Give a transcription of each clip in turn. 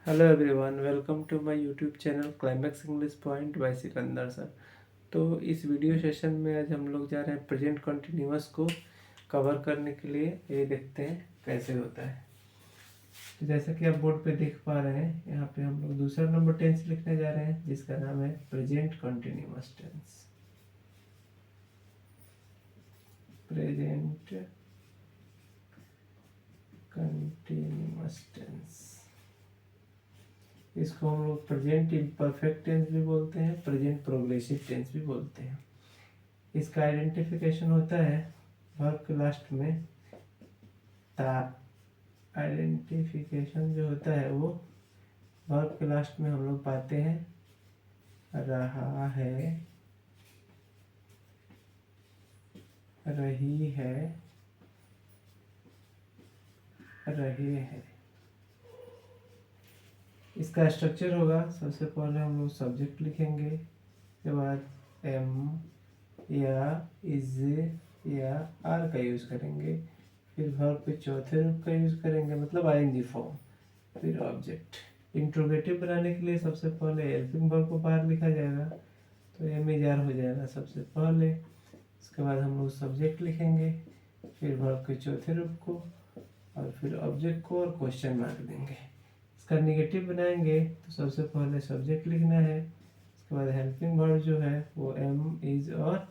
Hello everyone, welcome to my YouTube channel climax English point by Sikandar sir. तो इस video session में आज हम लोग जा रहे हैं प्रेजेंट कंटिन्यूअस को कवर करने के लिए। ये देखते हैं कैसे होता है। तो जैसा कि आप बोर्ड पे देख पा रहे हैं, यहाँ पे हम लोग दूसरा नंबर टेंस लिखने जा रहे हैं जिसका नाम है present continuous tense. Present continuous tense, इसको हम लोग प्रेजेंट इम्परफेक्ट टेंस भी बोलते हैं, प्रेजेंट प्रोग्रेसिव टेंस भी बोलते हैं। इसका आइडेंटिफिकेशन होता है वर्ब के लास्ट में ता। आइडेंटिफिकेशन जो होता है वो वर्ब के लास्ट में हम लोग पाते हैं रहा है, रही है, रहे हैं। इसका स्ट्रक्चर होगा, सबसे पहले हम लोग सब्जेक्ट लिखेंगे, उसके बाद एम या इज या आर का यूज़ करेंगे, फिर वर्ब के चौथे रूप का यूज़ करेंगे मतलब आईएनजी फॉर्म, फिर ऑब्जेक्ट। इंट्रोगेटिव बनाने के लिए सबसे पहले हेल्पिंग वर्ब को बाहर लिखा जाएगा, तो एम इज आर हो जाएगा सबसे पहले। उसके बाद हम लोग सब्जेक्ट लिखेंगे, फिर वर्ब के चौथे रूप को, और फिर ऑब्जेक्ट को और क्वेश्चन मार्क देंगे। इसका निगेटिव बनाएंगे तो सबसे पहले सब्जेक्ट लिखना है, उसके बाद हेल्पिंग वर्ब जो है वो एम इज और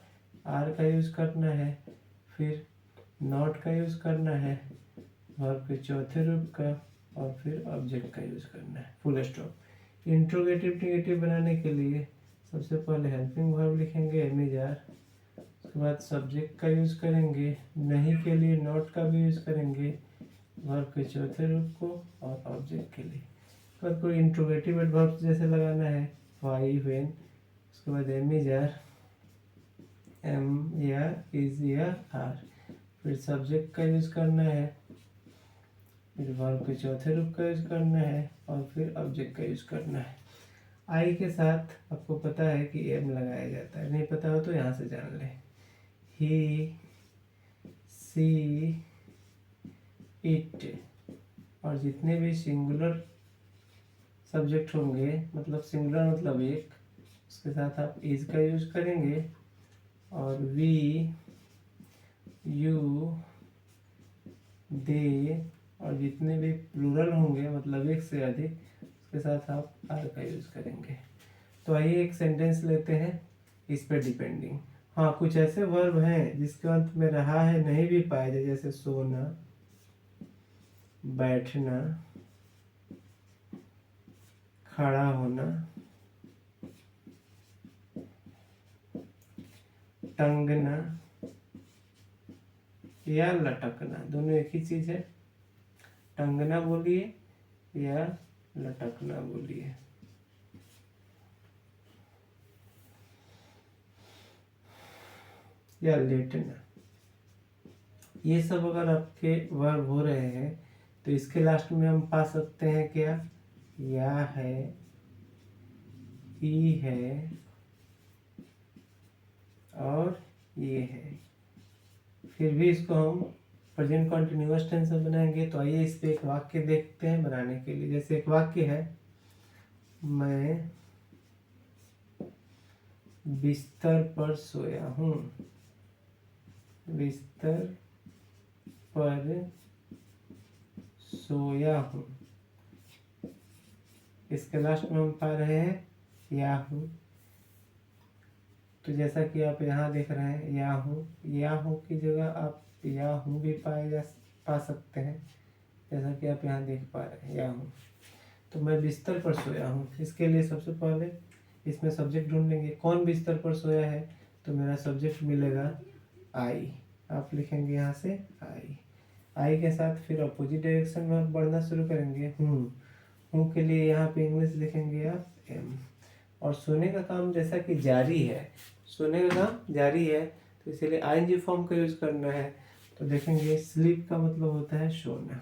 आर का यूज़ करना है, फिर नॉट का यूज़ करना है, वर्ब के चौथे रूप का, और फिर ऑब्जेक्ट का यूज़ करना है, फुल स्टॉप। इंट्रोगेटिव निगेटिव बनाने के लिए सबसे पहले हेल्पिंग वर्ब लिखेंगे एम इज आर, उसके बाद सब्जेक्ट का यूज़ करेंगे, नहीं के लिए नॉट का भी यूज़ करेंगे, वर्ब के चौथे रूप को और ऑब्जेक्ट के लिए। और कोई इंट्रोगेटिव एडवर्ब जैसे लगाना है वाई व्हेन, उसके बाद एम इज आर, एम या इज या आर, फिर सब्जेक्ट का यूज़ करना है, फिर वर्ब के चौथे रूप का यूज़ करना है, और फिर ऑब्जेक्ट का यूज़ करना है। आई के साथ आपको पता है कि एम लगाया जाता है, नहीं पता हो तो यहाँ से जान लें। ही, सी, इट, और जितने भी सिंगुलर सब्जेक्ट होंगे, मतलब सिंगुलर मतलब एक, उसके साथ आप इज का यूज करेंगे, और वी, यू, दे, और जितने भी प्लूरल होंगे मतलब एक से अधिक, उसके साथ आप आर का यूज करेंगे। तो आइए एक सेंटेंस लेते हैं इस पे डिपेंडिंग। हाँ, कुछ ऐसे वर्ब हैं जिसके अंत में रहा है नहीं भी पाया जाए, जैसे सोना, बैठना, खड़ा होना, टंगना या लटकना, दोनों एक ही चीज है। टंगना बोलिए या लटकना बोलिए। या लेटना, ये सब अगर आपके वर्ब हो रहे हैं तो इसके लास्ट में हम पा सकते हैं क्या, या है, ई है, और ये है। फिर भी इसको हम प्रेजेंट कंटिन्यूअस टेंस में बनाएंगे। तो आइए इस पे एक वाक्य देखते हैं बनाने के लिए। जैसे एक वाक्य है, मैं बिस्तर पर सोया हूँ, बिस्तर पर सोया हूँ। इसके लास्ट में हम पा रहे हैं या हूँ। तो जैसा कि आप यहाँ देख रहे हैं या हूँ की जगह आप या हूँ भी पा सकते हैं, जैसा कि आप यहाँ देख पा रहे हैं या हूँ। तो मैं बिस्तर पर सोया हूँ, इसके लिए सबसे पहले इसमें सब्जेक्ट ढूंढ लेंगे। कौन बिस्तर पर सोया है, तो मेरा सब्जेक्ट मिलेगा आई। आप लिखेंगे यहाँ से आई के साथ फिर अपोजिट डायरेक्शन में आप बढ़ना शुरू करेंगे। हूँ के लिए यहाँ पे इंग्लिश लिखेंगे आप एम। और सोने का काम जैसा कि जारी है, सोने का काम जारी है, तो इसीलिए आईएनजी फॉर्म का यूज करना है। तो देखेंगे स्लीप का मतलब होता है सोना,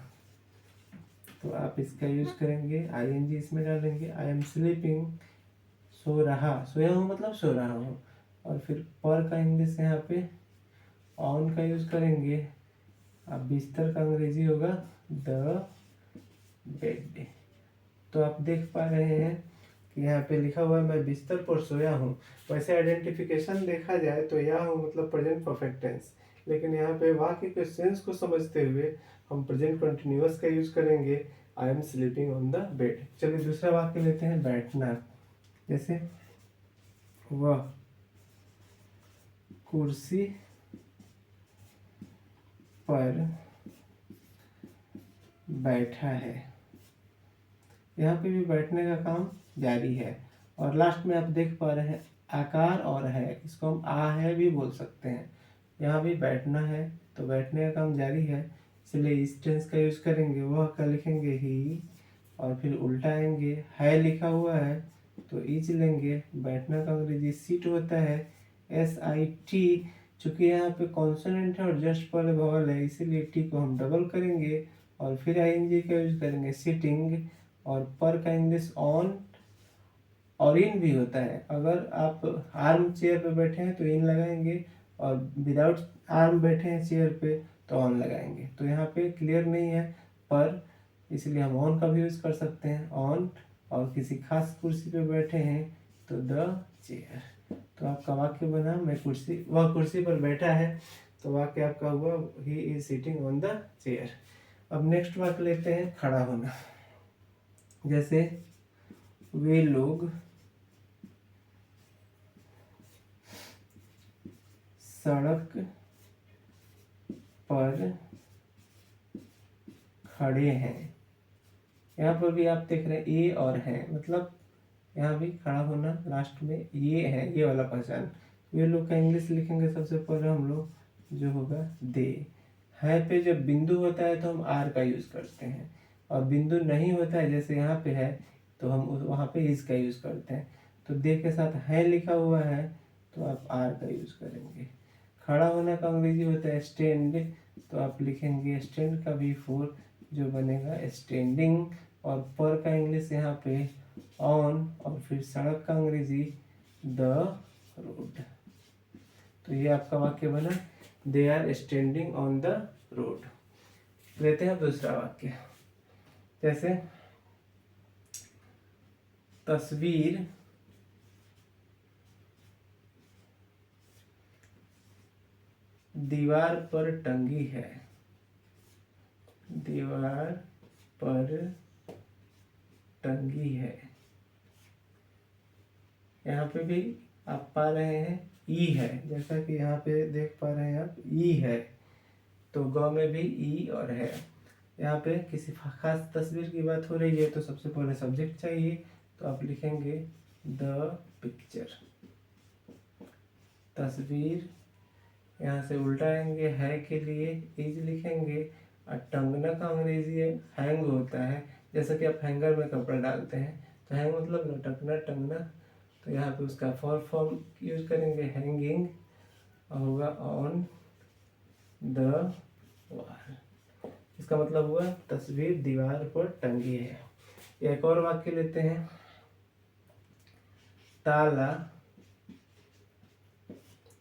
तो आप इसका यूज करेंगे, आईएनजी इसमें डालेंगे। आई एम स्लीपिंग, सो रहा, सोया हूँ मतलब सो रहा हूँ। और फिर पर का इंग्लिश यहाँ पे ऑन का यूज करेंगे। अब बिस्तर का अंग्रेजी होगा द बेड। तो आप देख पा रहे हैं कि यहाँ पे लिखा हुआ है मैं बिस्तर पर सोया हूँ। वैसे आइडेंटिफिकेशन देखा जाए तो या हूँ मतलब प्रेजेंट परफेक्ट टेंस, लेकिन यहाँ पे वाक्य के सेंस को समझते हुए हम प्रेजेंट कंटिन्यूअस का यूज करेंगे, I am sleeping on the bed. चलिए दूसरा वाक्य लेते हैं, बैठना। जैसे वह कुर्सी पर बैठा है। यहाँ पे भी बैठने का काम जारी है। और लास्ट में आप देख पा रहे हैं आकार और है, इसको हम आ है भी बोल सकते हैं। यहाँ भी बैठना है तो बैठने का काम जारी है, इसलिए इस टेंस का यूज करेंगे। वह का लिखेंगे ही और फिर उल्टा आएंगे, है लिखा हुआ है तो इज लेंगे। बैठना का अंग्रेजी सीट होता है, SIT। चूंकि यहाँ पे कॉन्सोनेंट है और जस्ट पहले वॉवल है, इसीलिए टी को हम डबल करेंगे और फिर ING का यूज करेंगे, सिटिंग। और पर का इंग्लिश ऑन और इन भी होता है। अगर आप आर्म चेयर पे बैठे हैं तो इन लगाएंगे, और विदाउट आर्म बैठे हैं चेयर पे तो ऑन लगाएंगे। तो यहाँ पे क्लियर नहीं है पर, इसलिए हम ऑन का भी यूज कर सकते हैं, ऑन। और किसी खास कुर्सी पे बैठे हैं तो द चेयर। तो आपका वाक्य बना वह कुर्सी पर बैठा है, तो वाक्य आपका हुआ he is sitting on the chair. अब नेक्स्ट वाक्य लेते हैं, खड़ा होना। जैसे वे लोग सड़क पर खड़े हैं। यहाँ पर भी आप देख रहे हैं ए और है, मतलब यहाँ भी खड़ा होना, लास्ट में ये है, ये वाला पहचान। वे लोग का इंग्लिश लिखेंगे सबसे पहले हम लोग, जो होगा दे। है पे जब बिंदु होता है तो हम आर का यूज करते हैं, और बिंदु नहीं होता है जैसे यहाँ पे है तो हम वहाँ पे इज का यूज करते हैं। तो दे के साथ है लिखा हुआ है तो आप आर का यूज करेंगे। खड़ा होने का अंग्रेजी होता है स्टैंड, तो आप लिखेंगे स्टैंड का भी फोर जो बनेगा स्टैंडिंग। और पर का इंग्लिश यहाँ पे ऑन, और फिर सड़क का अंग्रेजी द रोड। तो ये आपका वाक्य बना, they are standing on the road. लेते हैं दूसरा वाक्य। जैसे तस्वीर दीवार पर टंगी है। दीवार पर टंगी है। यहाँ पे भी आप पा रहे हैं ई है, जैसा कि यहाँ पे देख पा रहे हैं आप ई है, तो ग में भी ई और है। यहाँ पे किसी खास तस्वीर की बात हो रही है तो सबसे पहले सब्जेक्ट चाहिए, तो आप लिखेंगे द पिक्चर। तस्वीर, यहाँ से उल्टा आएंगे, है के लिए इज लिखेंगे। और टंगना का अंग्रेजी हैंग होता है, जैसा कि आप हैंगर में कपड़ा डालते हैं तो हैंग मतलब लटकना, टंगना। तो यहाँ पे उसका फॉर्म यूज करेंगे हैंगिंग, और होगा ऑन द वॉल। इसका मतलब हुआ तस्वीर दीवार पर टंगी है। एक और वाक्य लेते हैं, ताला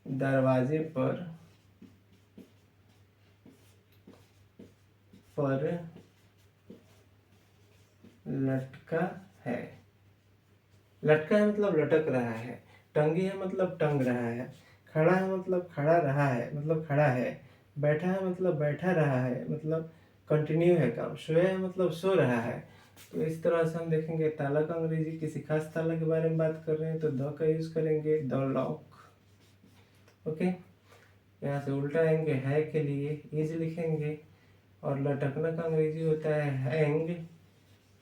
दरवाजे पर लटका है। लटका है मतलब लटक रहा है, टंगी है मतलब टंग रहा है, खड़ा है मतलब खड़ा रहा है मतलब खड़ा है, बैठा है मतलब बैठा रहा है मतलब कंटिन्यू है काम, सोया है मतलब सो रहा है। तो इस तरह से हम देखेंगे ताला का अंग्रेजी, किसी खास ताला के बारे में बात कर रहे हैं तो द का यूज करेंगे, द लॉक। ओके, यहाँ से उल्टा आएंगे, है के लिए इज लिखेंगे। और लटकना का अंग्रेजी होता है हैंग।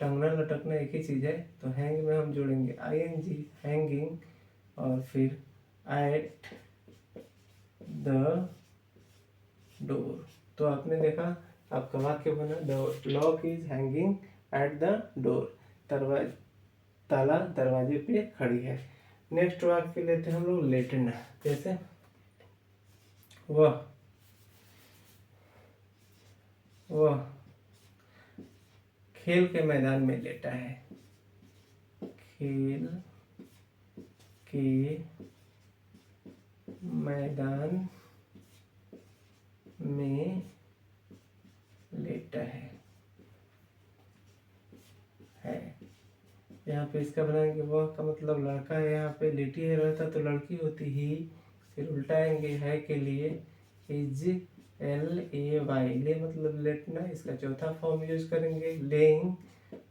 टंगना लटकना एक ही चीज है, तो हैंग में हम जोड़ेंगे ING, हैंगिंग। और फिर एट द डोर। तो आपने देखा आपका वाक्य बना, the lock is hanging at the door. ताला दरवाजे पे खड़ी है। नेक्स्ट वाक्य लेते हैं हम लोग, लेटना। जैसे वह खेल के मैदान में लेटा है। खेल के मैदान में लेटा है। यहाँ पे इसका बनाएंगे वह का मतलब लड़का है, यहाँ पे लेटी है रहता तो लड़की होती ही, फिर उल्टाएंगे है के लिए इज LAY, ले मतलब लेटना, इसका चौथा फॉर्म यूज करेंगे लेइंग,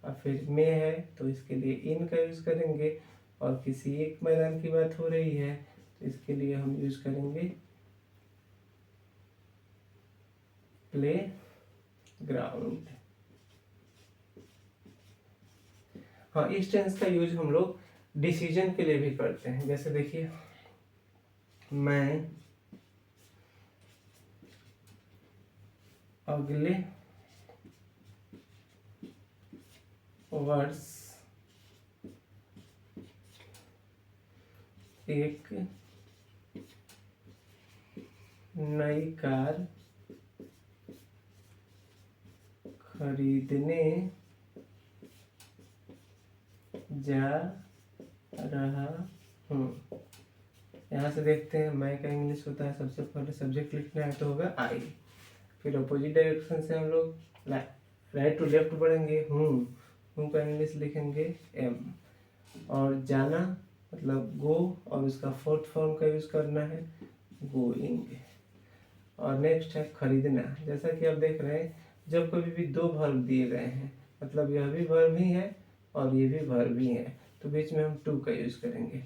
और फिर में है तो इसके लिए इन का यूज करेंगे, और किसी एक मैदान की बात हो रही है तो इसके लिए हम यूज करेंगे प्ले ग्राउंड। हाँ, इस टेंस का यूज हम लोग डिसीजन के लिए भी करते हैं। जैसे देखिए, मैं अगले वर्ष एक नई कार खरीदने जा रहा हूँ। यहाँ से देखते हैं मैं का इंग्लिश होता है, सबसे पहले सब्जेक्ट लिखना है तो होगा आई, फिर अपोजिट डायरेक्शन से हम लोग राइट टू लेफ्ट बढ़ेंगे, हूँ का इंग्लिश लिखेंगे एम, और जाना मतलब गो, और उसका फोर्थ फॉर्म का यूज करना है गोइंग। और नेक्स्ट है खरीदना। जैसा कि आप देख रहे हैं, जब कभी भी दो वर्ब दिए गए हैं, मतलब यह भी वर्ब ही है और ये भी वर्ब ही है, तो बीच में हम टू का यूज करेंगे,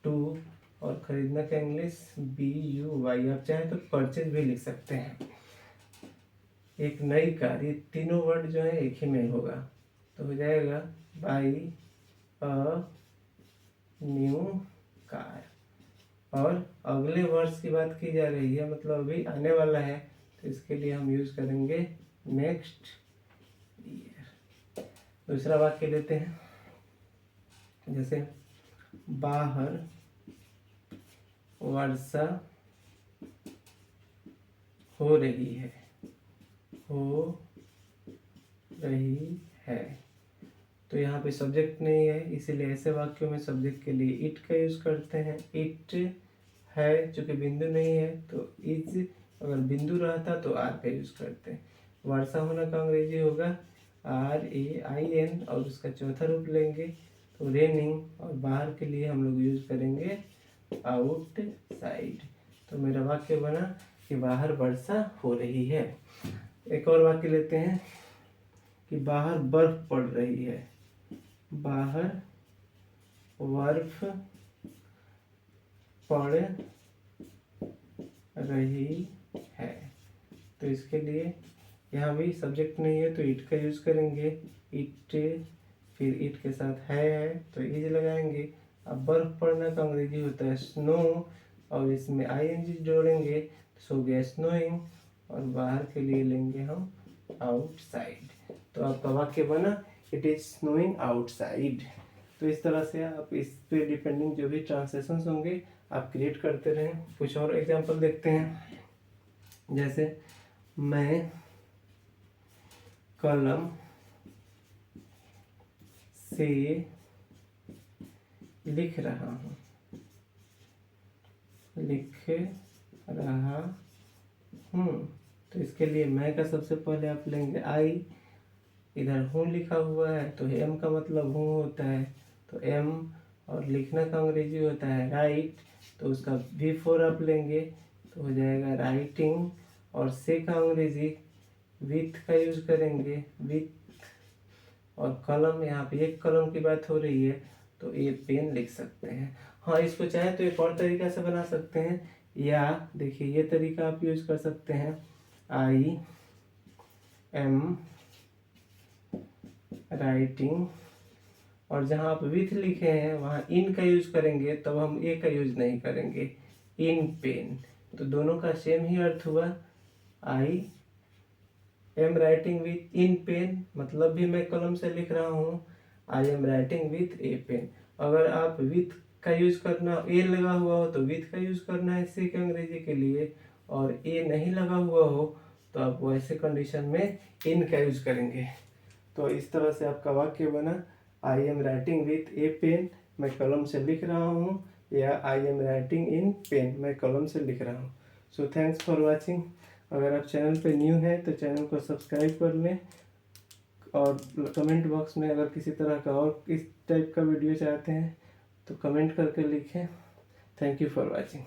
टू। और खरीदना का इंग्लिश BUY, आप चाहें तो परचेज भी लिख सकते हैं। एक नई कार, ये तीनों वर्ड जो है एक ही में होगा, तो हो जाएगा बाई अ न्यू कार। और अगले वर्ष की बात की जा रही है, मतलब अभी आने वाला है, तो इसके लिए हम यूज करेंगे नेक्स्ट ईयर। दूसरा वाक्य लेते हैं, जैसे बाहर वर्षा हो रही है, हो रही है, तो यहाँ पे सब्जेक्ट नहीं है, इसीलिए ऐसे वाक्यों में सब्जेक्ट के लिए इट का यूज करते हैं। इट है, चूंकि बिंदु नहीं है तो इज, अगर बिंदु रहता तो आर का यूज करते हैं। वर्षा होना का अंग्रेजी होगा RAIN, और उसका चौथा रूप लेंगे तो रेनिंग, और बाहर के लिए हम लोग यूज करेंगे आउटसाइड। तो मेरा वाक्य बना कि बाहर वर्षा हो रही है। एक और वाक्य लेते हैं कि बाहर बर्फ पड़ रही है, बाहर बर्फ पड़ रही है, तो इसके लिए यहाँ भी सब्जेक्ट नहीं है तो इट का यूज करेंगे, इट, फिर इट के साथ है तो इज लगाएंगे। अब बर्फ पड़ना का अंग्रेजी होता है स्नो, और इसमें ING जोड़ेंगे तो हो गया स्नोइंग, और बाहर के लिए लेंगे हम आउटसाइड। तो आपका वाक्य बना इट इज स्नोइंग आउटसाइड। तो इस तरह से आप इस पे डिपेंडिंग जो भी ट्रांसलेशन होंगे आप क्रिएट करते रहें। कुछ और एग्जांपल देखते हैं, जैसे मैं कलम से लिख रहा हूँ, लिख रहा हूँ, तो इसके लिए मैं का सबसे पहले आप लेंगे आई, इधर हूँ लिखा हुआ है तो एम का मतलब हूँ होता है, तो एम, और लिखना का अंग्रेजी होता है राइट, तो उसका V4 आप लेंगे तो हो जाएगा राइटिंग, और से का अंग्रेजी विथ का यूज करेंगे विथ, और कलम, यहाँ पे एक कलम की बात हो रही है तो ये पेन लिख सकते हैं। हाँ, इसको चाहे तो एक और तरीका से बना सकते हैं, या देखिए ये तरीका आप यूज कर सकते हैं, I am राइटिंग, और जहाँ आप विथ लिखे हैं वहाँ इन का यूज करेंगे, तब हम ए का यूज नहीं करेंगे, इन पेन। तो दोनों का सेम ही अर्थ हुआ, I am writing with in pen, मतलब भी मैं कलम से लिख रहा हूँ, I am writing with a pen. अगर आप विथ का यूज करना, ए लगा हुआ हो तो विथ का यूज करना है सी के अंग्रेजी के लिए, और ए नहीं लगा हुआ हो तो आप वैसे कंडीशन में इन का यूज करेंगे। तो इस तरह से आपका वाक्य बना, I am writing with a pen, मैं कलम से लिख रहा हूँ, या I am writing in pen, मैं कलम से लिख रहा हूँ। So thanks for watching. अगर आप चैनल पे न्यू हैं तो चैनल को सब्सक्राइब कर लें, और कमेंट बॉक्स में अगर किसी तरह का और इस टाइप का वीडियो चाहते हैं तो कमेंट करके लिखें। Thank you for watching.